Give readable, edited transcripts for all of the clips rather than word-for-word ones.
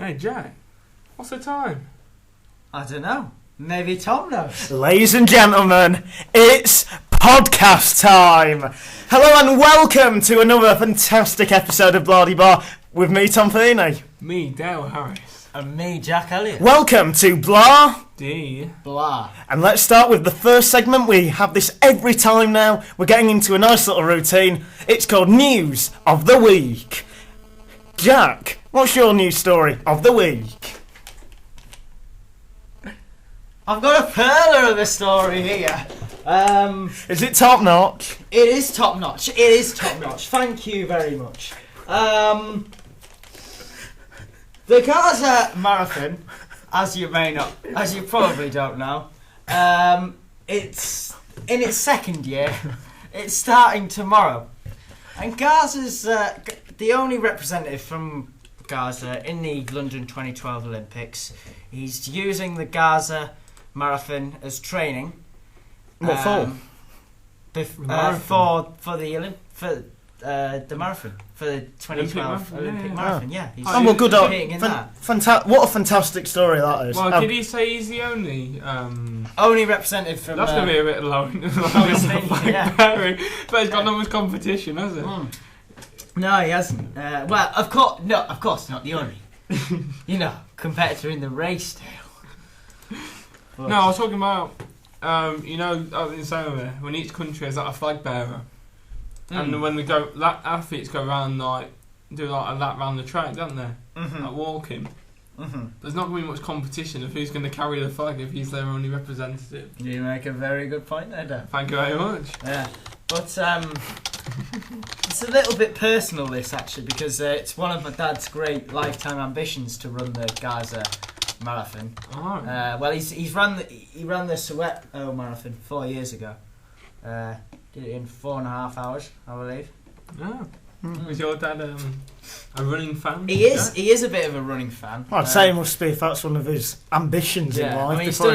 Hey, Jack, what's the time? I don't know. Maybe Tom knows. Ladies and gentlemen, it's podcast time. Hello and welcome to another fantastic episode of blahdblah with me, Tom Feeney. Me, Dale Harris. And me, Jack Elliott. Welcome to Blah. Blah. And let's start with the first segment. We have this every time now. We're getting into a nice little routine. It's called News of the Week. Jack, what's your news story of the week? I've got a perler of a story here. Is it top notch? It is top notch. It is top notch. Thank you very much. The Gaza Marathon, as you probably don't know, it's in its second year. It's starting tomorrow, and Gaza's the only representative from Gaza in the London 2012 Olympics. He's using the Gaza Marathon as training. What for? For the marathon, for the 2012 Olympic marathon. Yeah, he's well, good on. competing in that. What a fantastic story that is. Well, did he say he's the only? Only representative from. That's going to be a bit low. Yeah. But he's got no much competition, has it? No, he hasn't. Well, of course not the only. Competitor in the race, Dale. No, I was talking about, out in Somalia, when each country has a flag bearer, and when athletes go around do a lap round the track, don't they? Like walking. There's not going to be much competition of who's going to carry the flag if he's their only representative. You make a very good point there, Dale. Thank you very much. Yeah, but it's a little bit personal, this actually, because it's one of my dad's great lifetime ambitions to run the Gaza Marathon. Oh. Well, he ran the Soweto Marathon 4 years ago. Did it in 4.5 hours, I believe. Oh. Was your dad a running fan? He is. Yeah? He is a bit of a running fan. I'd say it must be if that's one of his ambitions in life. I mean, he's done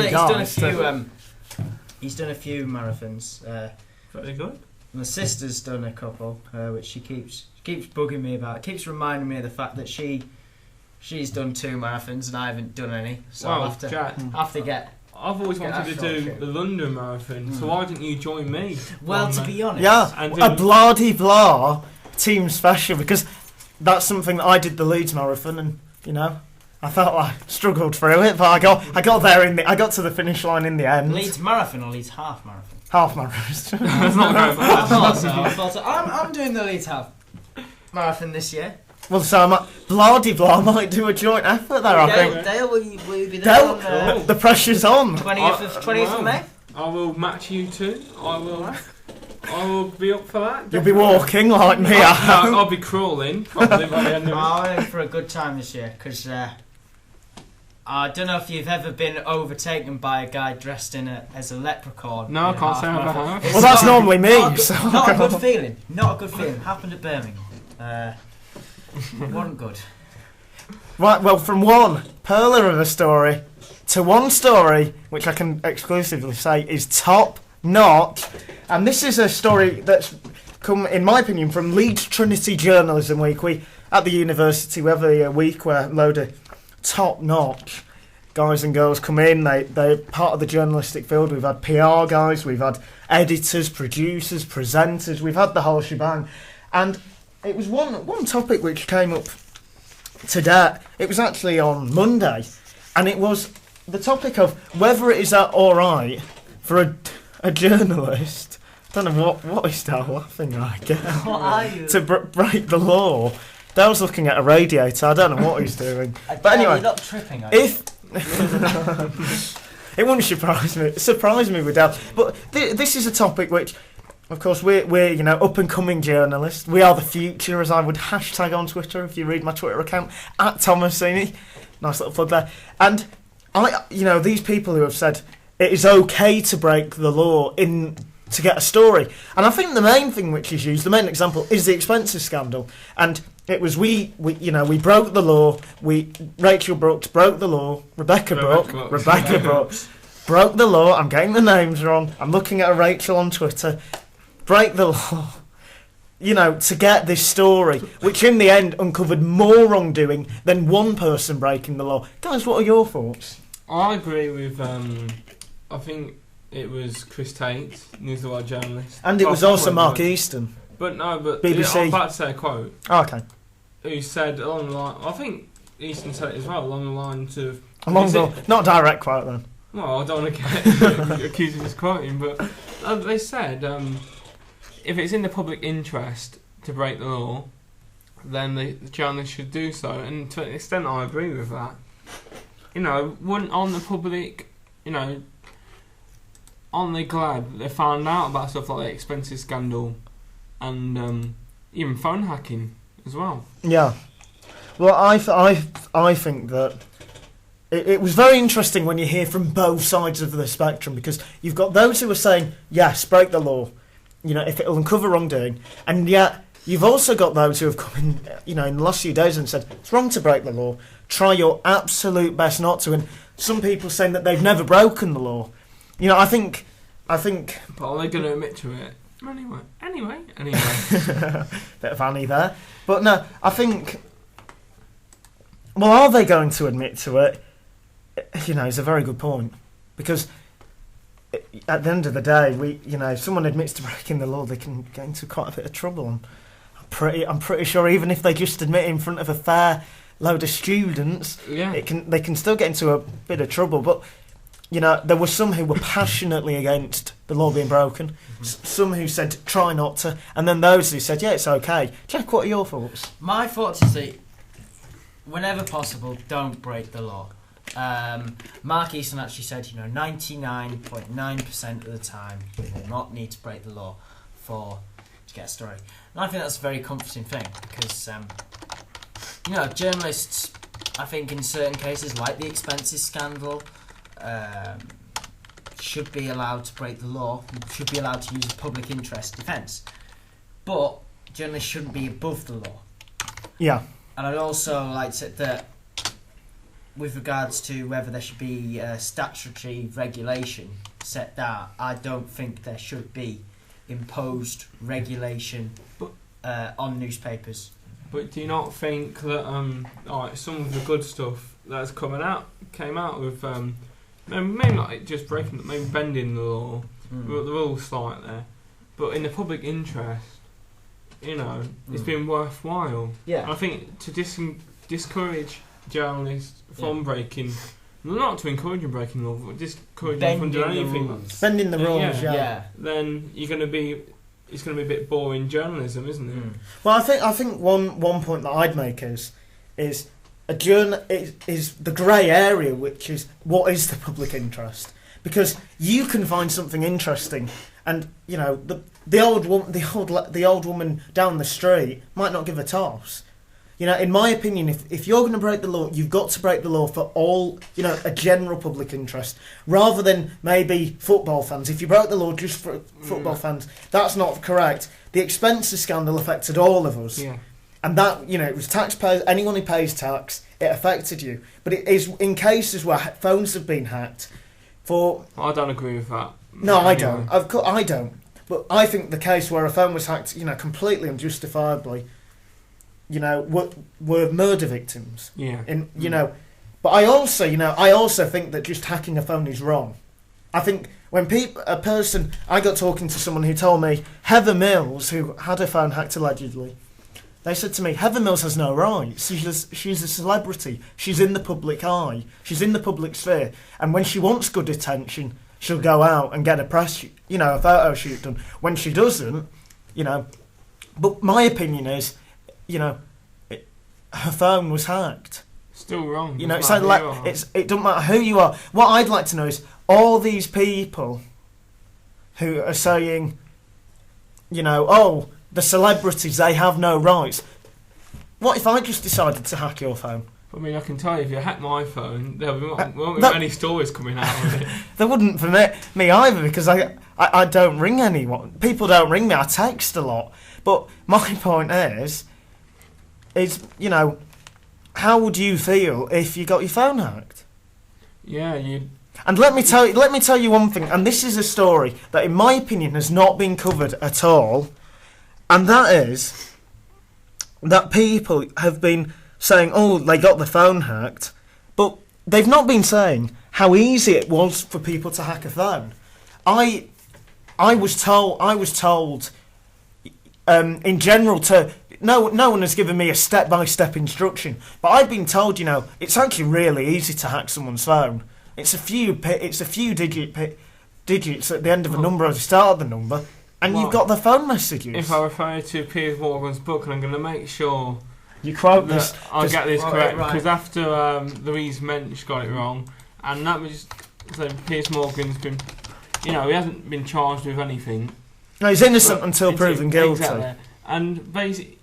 a few marathons. Very good. My sister's done a couple, which she keeps bugging me about. Keeps reminding me of the fact that she's done 2 marathons and I haven't done any. So well, I'll have to get. I've always wanted to do the London Marathon, so why didn't you join me? Well, to be honest, a blahdblah team special, because that's something that I did the Leeds Marathon, and I felt I struggled through it, but I got there I got to the finish line in the end. Leeds Marathon or Leeds Half Marathon? Half marathon. That's not very bad. I thought so. I'm doing the Leeds Half Marathon this year. Well, so blahdblah might do a joint effort there, I think. Dale, will you be there? Dale, the pressure's on. 20th of May? I will match you two. I will be up for that. You'll be walking like me. I'll be crawling, probably by the end of it. I'm in for a good time this year, because I don't know if you've ever been overtaken by a guy dressed as a leprechaun. No, I can't say I have. Well, that's normally me. Not a good feeling. Not a good feeling. Happened at Birmingham. Wasn't good. Right, well, from one perler of a story to one story, which I can exclusively say is top notch, and this is a story that's come, in my opinion, from Leeds Trinity Journalism Week. At the university, we have a week where a load of top notch guys and girls come in. They're part of the journalistic field. We've had PR guys, we've had editors, producers, presenters, we've had the whole shebang, and it was one topic which came up today. It was actually on Monday, and it was the topic of whether it is alright for a journalist. I don't know what is Dale laughing at. What are you? To break the law. Dale's looking at a radiator. I don't know what he's doing. But anyway, you're not tripping, are you? It wouldn't surprise me with Dale. But this is a topic which, of course, we're up and coming journalists. We are the future, as I would hashtag on Twitter if you read my Twitter account @Thomasini. Nice little plug there. And these people who have said it is okay to break the law to get a story. And I think the main thing which is used, the main example, is the expenses scandal. And it was we broke the law. Rachel Brooks broke the law. Rebecca Brooks broke the law. I'm getting the names wrong. I'm looking at a Rachel on Twitter. Break the law. to get this story, which in the end uncovered more wrongdoing than one person breaking the law. Guys, what are your thoughts? I agree with, I think it was Chris Tate, News of the World journalist. And it was also Mark Easton. But no, BBC. I'm about to say a quote. Oh, okay. Who said along the line, I think Easton said it as well, along the lines of... Not a direct quote then. Well, I don't want to get accused of misquoting, but they said if it's in the public interest to break the law, then the journalist should do so. And to an extent, I agree with that. Wouldn't on the public, aren't they glad that they found out about stuff like the expenses scandal and even phone hacking as well? Yeah. Well, I think that it was very interesting when you hear from both sides of the spectrum, because you've got those who are saying, yes, break the law, if it'll uncover wrongdoing, and yet you've also got those who have come in, in the last few days and said, it's wrong to break the law, try your absolute best not to, and some people saying that they've never broken the law. I think... But are they going to admit to it? Anyway. Bit of Annie there. But no, I think... Well, are they going to admit to it? It's a very good point. Because at the end of the day, if someone admits to breaking the law, they can get into quite a bit of trouble. And I'm pretty sure even if they just admit in front of a fair load of students, they can still get into a bit of trouble. But there were some who were passionately against the law being broken, some who said try not to, and then those who said, yeah, it's okay. Jack, what are your thoughts? My thoughts is that whenever possible, don't break the law. Mark Easton actually said, 99.9% of the time, we will not need to break the law to get a story. And I think that's a very comforting thing, because, journalists, I think in certain cases, like the expenses scandal, should be allowed to break the law, should be allowed to use a public interest defence. But journalists shouldn't be above the law. Yeah. And I'd also like to say that with regards to whether there should be statutory regulation set down, I don't think there should be imposed regulation on newspapers. But do you not think that some of the good stuff that's came out with maybe not just breaking, maybe bending the law, the rules slightly, but in the public interest, it's been worthwhile. Yeah. I think to discourage journalists from breaking, not to encourage them breaking the law, but discourage them from doing anything. Bending the rules, yeah. Then it's going to be a bit boring journalism, isn't it? Well, I think one point that I'd make is is the grey area, which is what is the public interest? Because you can find something interesting, and the old woman down the street might not give a toss. In my opinion, if you're going to break the law, you've got to break the law for all, a general public interest, rather than maybe football fans. If you broke the law just for football fans, that's not correct. The expenses scandal affected all of us. Yeah. And that, it was taxpayers, anyone who pays tax, it affected you. But it is in cases where phones have been hacked I don't agree with that. No, anyway. I don't. Of course, I don't. But I think the case where a phone was hacked, completely unjustifiably, were murder victims. Yeah. But I also think that just hacking a phone is wrong. I think when I got talking to someone who told me, Heather Mills, who had her phone hacked allegedly, they said to me, Heather Mills has no rights. She's a celebrity. She's in the public eye. She's in the public sphere. And when she wants good attention, she'll go out and get a a photo shoot done. When she doesn't, But my opinion is, her phone was hacked. Still wrong. It doesn't matter who you are. What I'd like to know is all these people who are saying, the celebrities, they have no rights. What if I just decided to hack your phone? I mean, I can tell you, if you hack my phone, there won't be many stories coming out of it. There wouldn't for me either, because I don't ring anyone. People don't ring me. I text a lot. But my point is how would you feel if you got your phone hacked? Yeah, you. And let me tell you one thing. And this is a story that, in my opinion, has not been covered at all. And that is that people have been saying, oh, they got the phone hacked, but they've not been saying how easy it was for people to hack a phone. I was told in general to no one has given me a step-by-step instruction, but I've been told, it's actually really easy to hack someone's phone. It's a few digits at the end of a number or the start of the number, and you've got the phone messages. If I refer to Piers Morgan's book, and I'm going to make sure you quote this, I get this correct, because after Louise Mensch got it wrong, and that was so Piers Morgan's been, he hasn't been charged with anything. No, he's innocent until proven guilty. Exactly. And basically,